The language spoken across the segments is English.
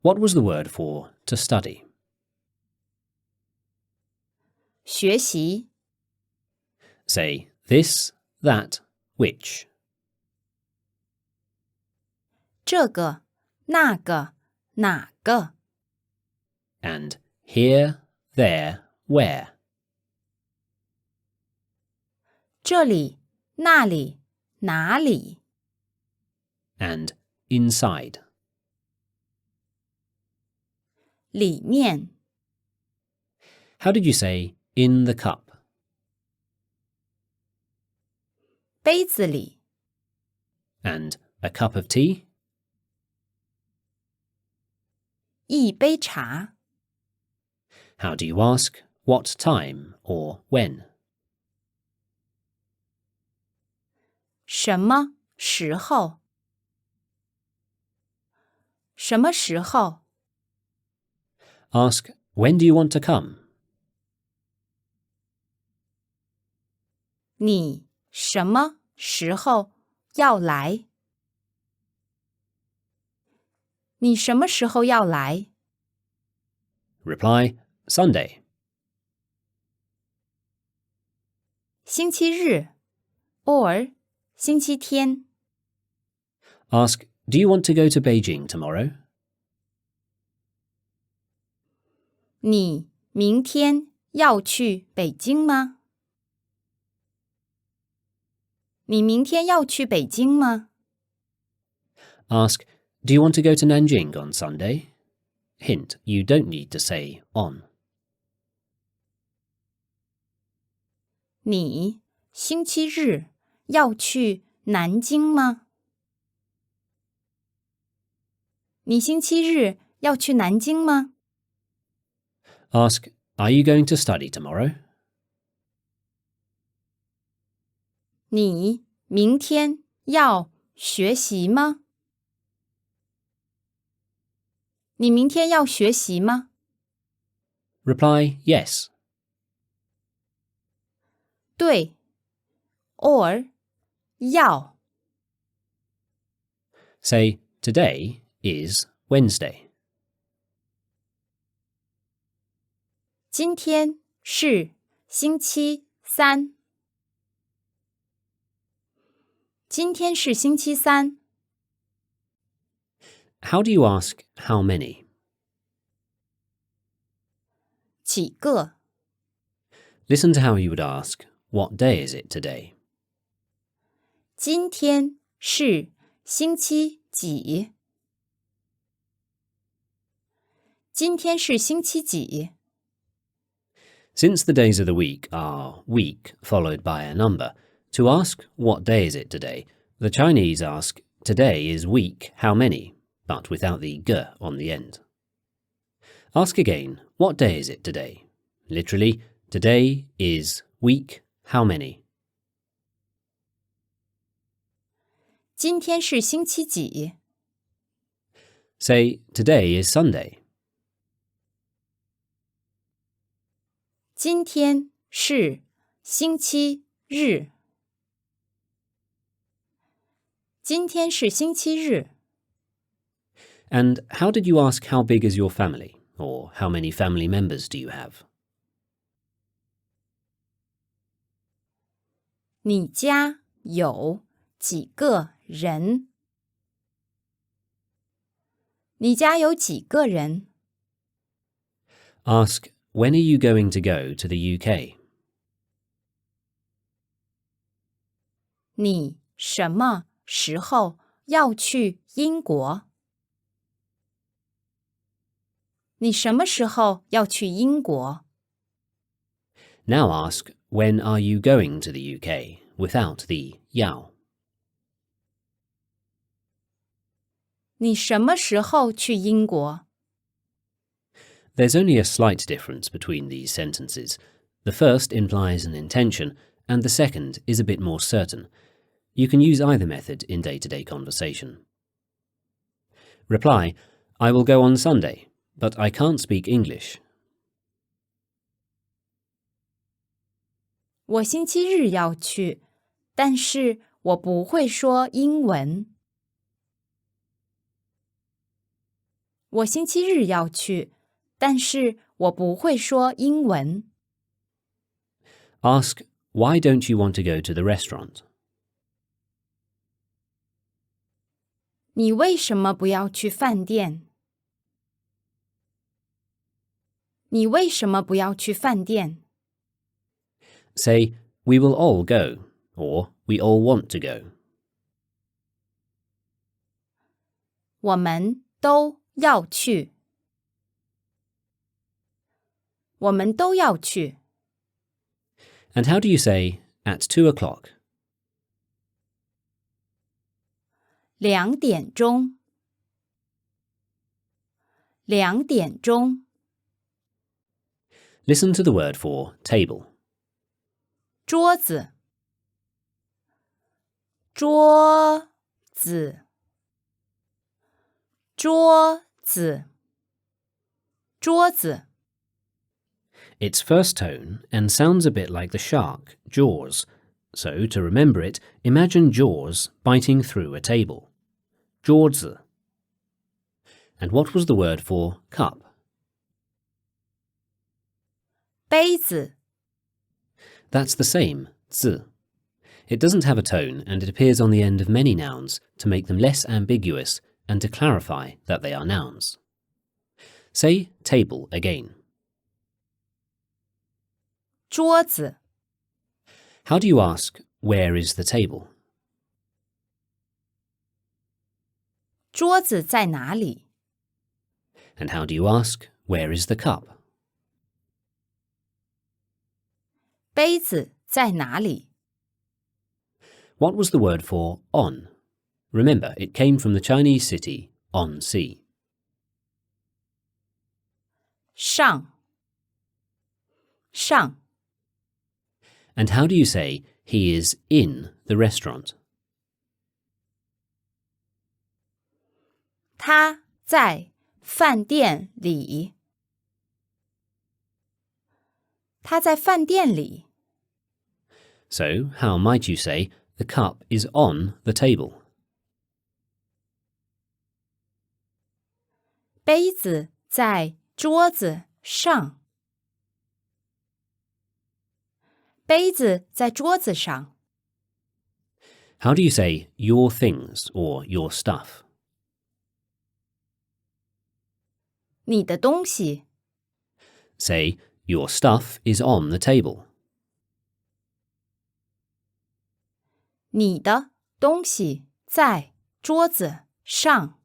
What was the word for to study? 学习 Say this, that, which. 这个、那个、哪个 And here, there, where. 这里、那里、哪里 And inside. 里面 How did you say in the cup? 杯子里 And a cup of tea? 一杯茶 How do you ask what time or when? 什么时候什么时候 Ask when do you want to come? 你什么时候要来你什么时候要来 Reply Sunday. 星期日 or 星期天 Ask do you want to go to Beijing tomorrow? 你明天要去北京吗？你明天要去北京吗？ Ask do you want to go to Nanjing on Sunday? Hint, you don't need to say on. 你星期日要去南京吗？你星期日要去南京吗？ Ask are you going to study tomorrow? 你明天要学习吗？你明天要学习吗？ Reply yes. 对 or 要 Say today is Wednesday. 今天是星期三。今天是星期三。 How do you ask how many? 几个 Listen to how you would ask what day is it today? 今天是星期几？今天是星期几？ Since the days of the week are week followed by a number, to ask what day is it today, the Chinese ask today is week how many, but without the g on the end. Ask again, what day is it today? Literally, today is week how many? 今天是星期几？ Say, today is Sunday. 今天是星期日。今天是星期日。 And how did you ask how big is your family? Or how many family members do you have? 你家有几个人？你家有几个人？ Ask, when are you going to go to the UK? 你什么时候要去英国？你什么时候要去英国？ Now ask, when are you going to the UK? Without the yao. 你什么时候去英国？ There's only a slight difference between these sentences. The first implies an intention, and the second is a bit more certain. You can use either method in day-to-day conversation. Reply, I will go on Sunday, but I can't speak English. 我星期日要去，但是我不会说英文。我星期日要去，但是我不会说英文。Ask, why don't you want to go to the restaurant? 你为什么不要去饭店？你为什么不要去饭店？ Say, we will all go, or we all want to go. 我们都要去。我们都要去。 And how do you say, at 2 o'clock? 2点钟。2点钟。 Listen to the word for table. 桌子。桌子。桌子。桌子。 Its first tone and sounds a bit like the shark, Jaws. So, to remember it, imagine Jaws biting through a table. 桌子. And what was the word for cup? 杯子。 That's the same, 字. It doesn't have a tone and it appears on the end of many nouns to make them less ambiguous and to clarify that they are nouns. Say table again. 桌子。 How do you ask, where is the table? 桌子在哪里？ And how do you ask, where is the cup? 杯子在哪里？ What was the word for on? Remember, it came from the Chinese city on sea. 上。上。 And how do you say, he is in the restaurant? 他在饭店里。他在饭店里。 So, how might you say, the cup is on the table? 杯子在桌子上。杯子在桌子上。 How do you say, your things or your stuff? 你的东西。 Say, your stuff is on the table. 你的东西在桌子上。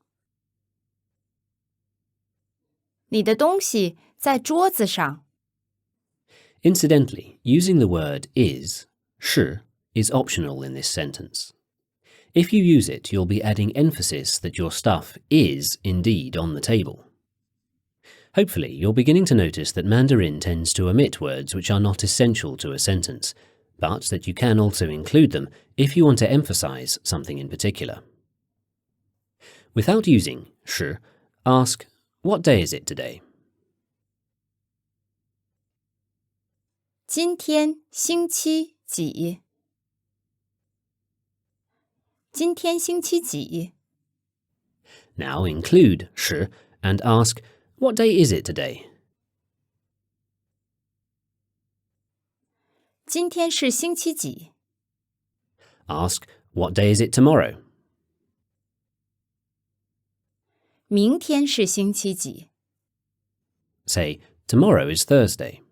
你的东西在桌子上。 Incidentally, using the word is, 是, is optional in this sentence. If you use it, you'll be adding emphasis that your stuff is indeed on the table. Hopefully, you're beginning to notice that Mandarin tends to omit words which are not essential to a sentence, but that you can also include them if you want to emphasize something in particular. Without using 是, ask, what day is it today? 今天星期几？今天星期几？ Now include 是 and ask, what day is it today? 今天是星期几？ Ask, what day is it tomorrow? 明天是星期几？ Say, tomorrow is Thursday.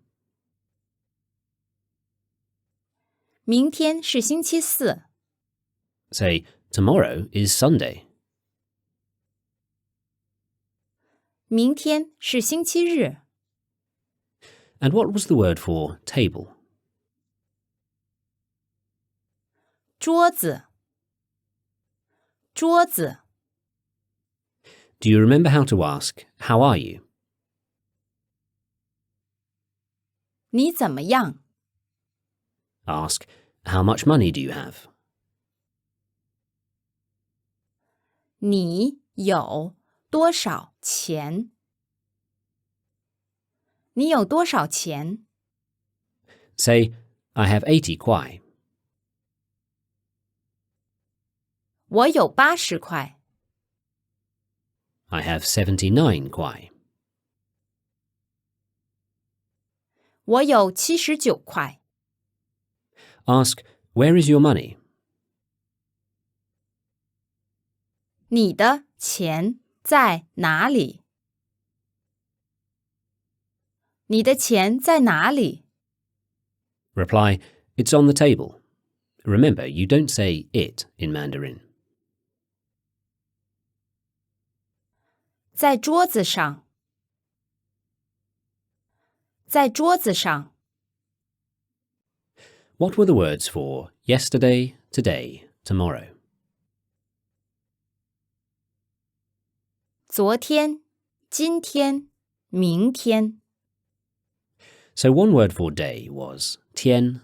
明天是星期四。 Say, tomorrow is Sunday. 明天是星期日。 And what was the word for table? 桌子。桌子。 Do you remember how to ask, how are you? 你怎么样？ Ask, how much money do you have? 你有多少钱？你有多少钱？ Say, I have 80 kwai. 我有80块。I have 79 kuai. 我有79块。 Ask, where is your money? 你的钱在哪里？你的钱在哪里？ Reply, it's on the table. Remember, you don't say it in Mandarin. 在桌子上。在桌子上。 What were the words for yesterday, today, tomorrow? 昨天、今天、明天。 So one word for day was tian.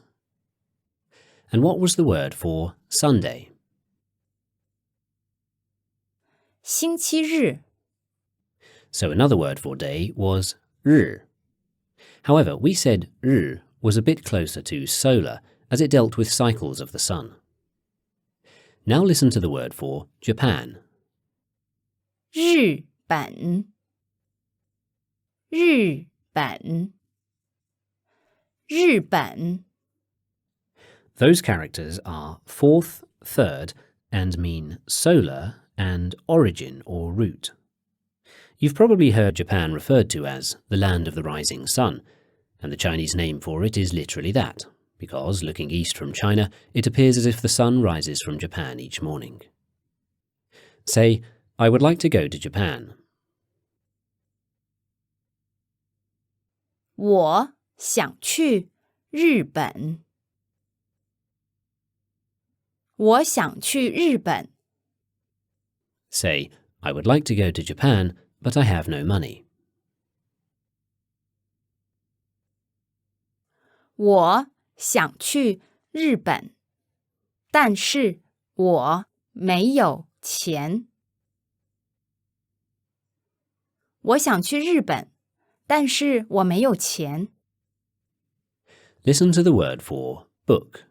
And what was the word for Sunday? 星期日。 So another word for day was ri. However, we said ri was a bit closer to solar as it dealt with cycles of the sun. Now listen to the word for Japan. 日本。日本。日本。 Those characters are fourth, third, and mean solar and origin or root. You've probably heard Japan referred to as the land of the rising sun, and the Chinese name for it is literally that, because looking east from China, it appears as if the sun rises from Japan each morning. Say, I would like to go to Japan. 我想去日本。我想去日本。 Say, I would like to go to Japan, but I have no money. 我想去日本，但是我没有钱。我想去日本，但是我没有钱。 Listen to the word for book.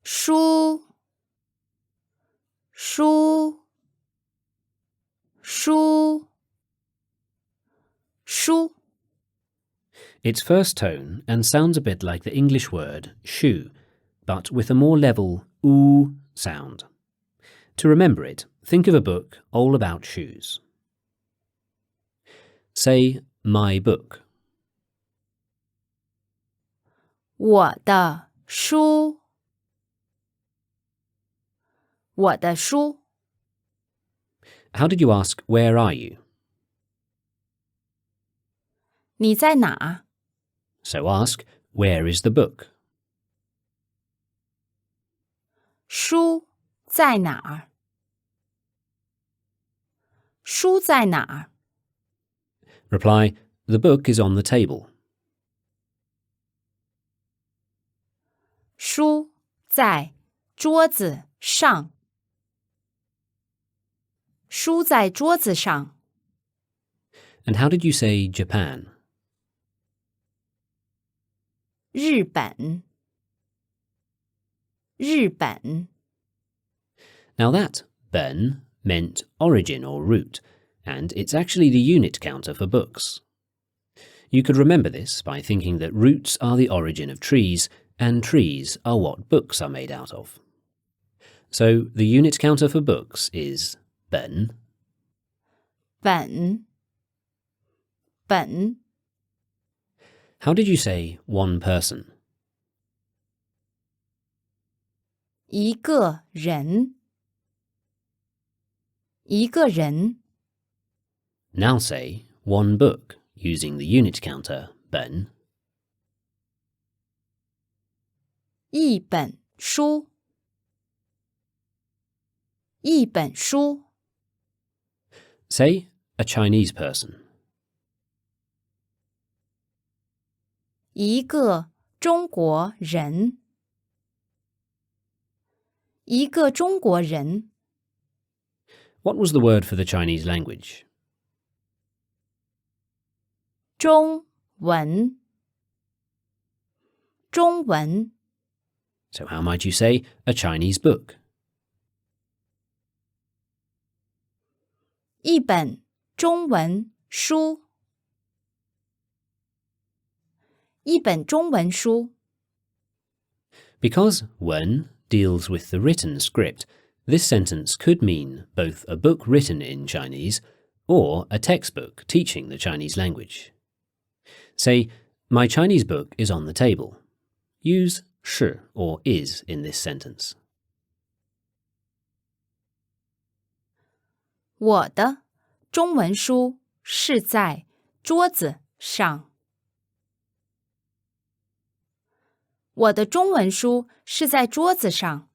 书。书。书。书。 Its first tone and sounds a bit like the English word shoe, but with a more level oo sound. To remember it, think of a book all about shoes. Say, my book. 我的书。我的书。 How did you ask, where are you? 你在哪？ So ask, where is the book? 书在哪儿？书在哪儿？ Reply, the book is on the table. 书在桌子上。书在桌子上。 And how did you say Japan? 日本。日本。 Now that ben meant origin or root, and it's actually the unit counter for books. You could remember this by thinking that roots are the origin of trees, and trees are what books are made out of. So the unit counter for books is ben. 本。本。 How did you say one person? 一个人。一个人。 Now say one book using the unit counter ben. 一本书。一本书。 Say a Chinese person. 一个中国人。一个中国人。 What was the word for the Chinese language? 中文。中文。 So how might you say a Chinese book? 一本中文书。一本中文书。Because wen deals with the written script, this sentence could mean both a book written in Chinese or a textbook teaching the Chinese language. Say, my Chinese book is on the table. Use 是 or is in this sentence. 我的中文书是在桌子上。我的中文书是在桌子上。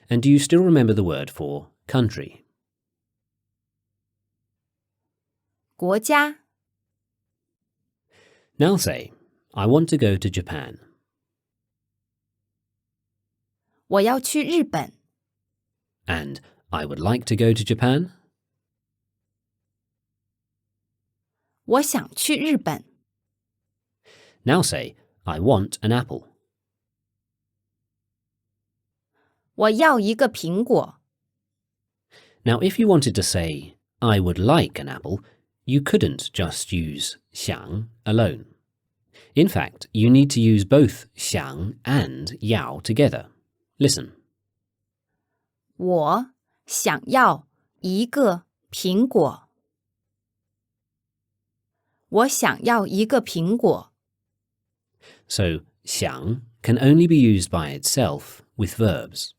And do you still remember the word for country? 国家。Now say, I want to go to Japan. 我要去日本。And I would like to go to Japan. 我想去日本。Now say, I want an apple. 我要一个苹果。Now, if you wanted to say, I would like an apple, you couldn't just use 想 alone. In fact, you need to use both 想 and 要 together. Listen. 我想要一个苹果。我想要一个苹果。So, 想 can only be used by itself with verbs.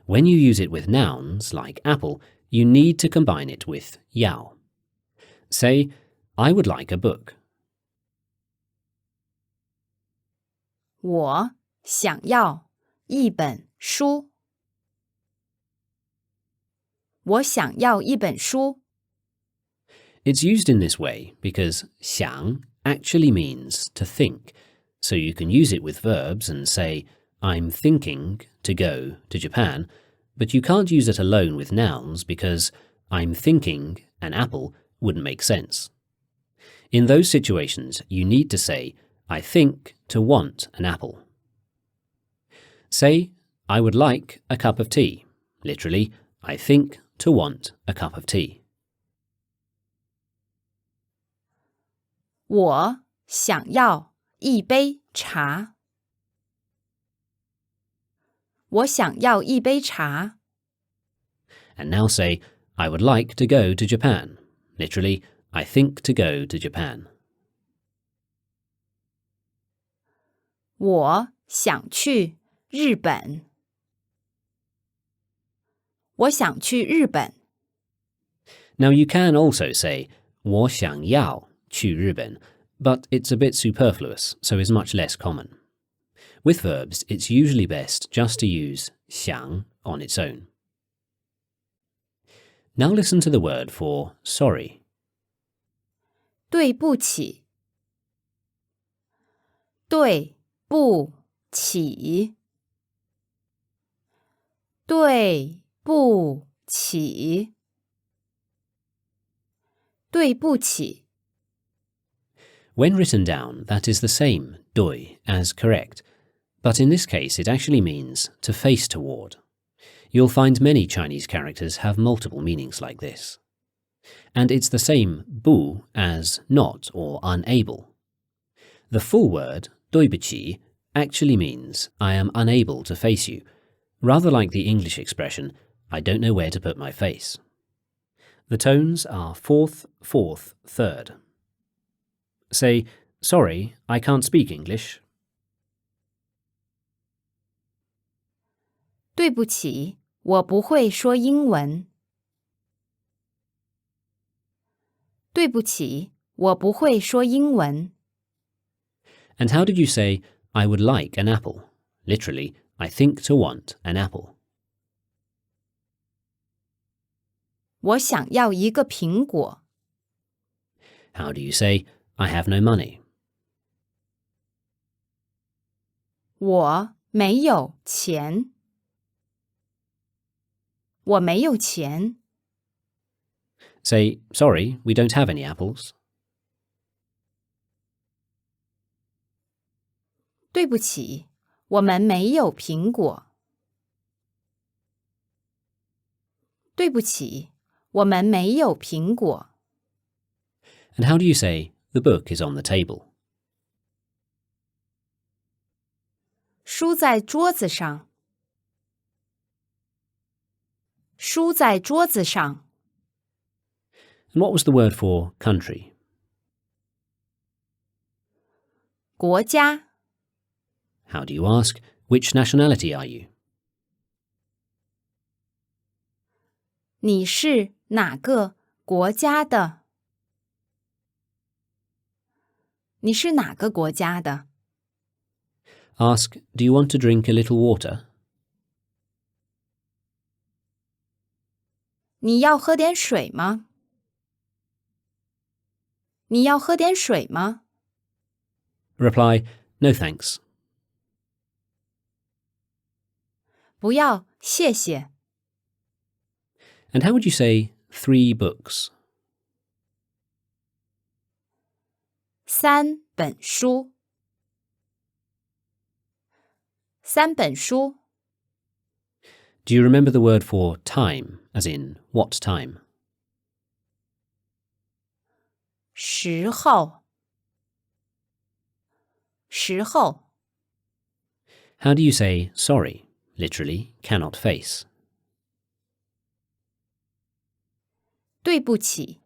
When you use it with nouns, like apple, you need to combine it with 要. Say, I would like a book. 我想要一本书。我想要一本书。It's used in this way because 想 actually means to think, so you can use it with verbs and say, I'm thinking to go to Japan, but you can't use it alone with nouns because I'm thinking an apple wouldn't make sense. In those situations, you need to say, I think to want an apple. Say, I would like a cup of tea. Literally, I think to want a cup of tea. 我想要一杯茶。我想要一杯茶。And now say, I would like to go to Japan. Literally, I think to go to Japan. 我想去日本。我想去日本。Now you can also say, 我想要去日本, but it's a bit superfluous, so is much less common. With verbs, it's usually best just to use 想 on its own. Now listen to the word for sorry. 对不起。对不起。对不起。对不起。When written down, that is the same 对 as correct, but in this case it actually means to face toward. You'll find many Chinese characters have multiple meanings like this. And it's the same 不 as not or unable. The full word 对不起 actually means I am unable to face you, rather like the English expression I don't know where to put my face. The tones are fourth, fourth, third. Say, sorry, I can't speak English. 对不起，我不会说英文。对不起，我不会说英文。And how did you say, I would like an apple? Literally, I think to want an apple. 我想要一个苹果。How do you say, I have no money? 我没有钱。我没有钱。Say, sorry, we don't have any apples. 对不起，我们没有苹果。对不起，我们没有苹果。 And how do you say, the book is on the table? 书在桌子上。书在桌子上。 And what was the word for country? 国家。 How do you ask, which nationality are you? 你是哪个国家的？你是哪个国家的？ Ask, do you want to drink a little water? 你要喝点水吗？你要喝点水吗？ Reply, no thanks. 不要，谢谢。 And how would you say 3 books? 3本书。3本书。 Do you remember the word for time, as in what time? 时候。时候。 How do you say sorry, literally cannot face? 对不起。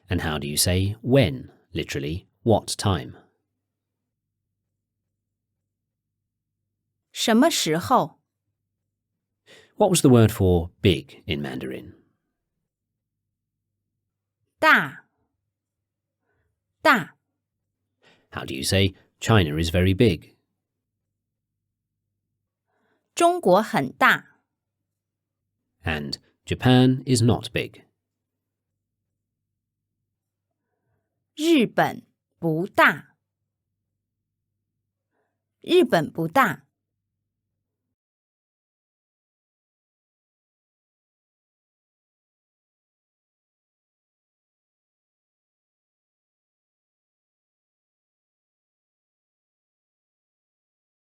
And how do you say when, literally what time? 什么时候？ What was the word for big in Mandarin? 大。大。 How do you say China is very big? 中国很大。 And Japan is not big. 日本不大。日本不大。